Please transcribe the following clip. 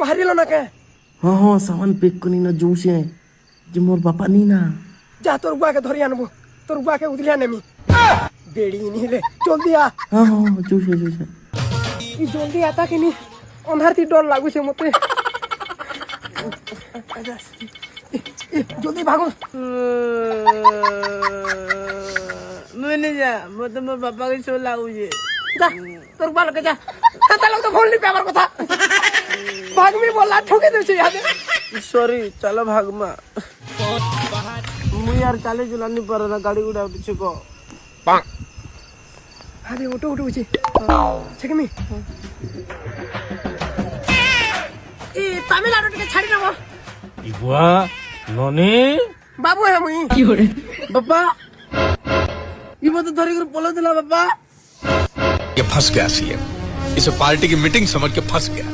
ବାହାରିଲ ନା କେ ହଁ ହଁ ସାମାନ ପେକ୍ କରି ନା ଯୋଉସେ ଯେ ମୋର ବାପା ନି ନା ଯା তোর বুয়াকে ধরি আনবো তোর বুয়াকে উদলিয়া নেমি বেড়ি নিলে জলদি আ ହଁ ହଁ ହଁ ଯୋଉସେ ଯୋଉସେ ই জলদি আতা কিনি অন্ধারতি ডর লাগুছে মতে জলদি ভাগো मैंने जा मैं तो मेरे पापा की शो लाऊंगी যা তোর বালকে যা তা লোক তো ফোন নি পেবার কথা ভাগমি বললা ঠকে দিছে ইয়াদে सॉरी चलो भाग मा मुझे यार चाले चलानी पर ना गाड़ी उड़ा उठे को আরে ওটো ওটো হচ্ছে ছেকমি ই তামিলনাড়ু থেকে ছাড়ি দেব ইবুয়া ননি বাবু হে মুই पापा ये मत धरी कर पोलो दिला पापा ये फंस गया सीएम इसे पार्टी की मीटिंग समझ के फंस गया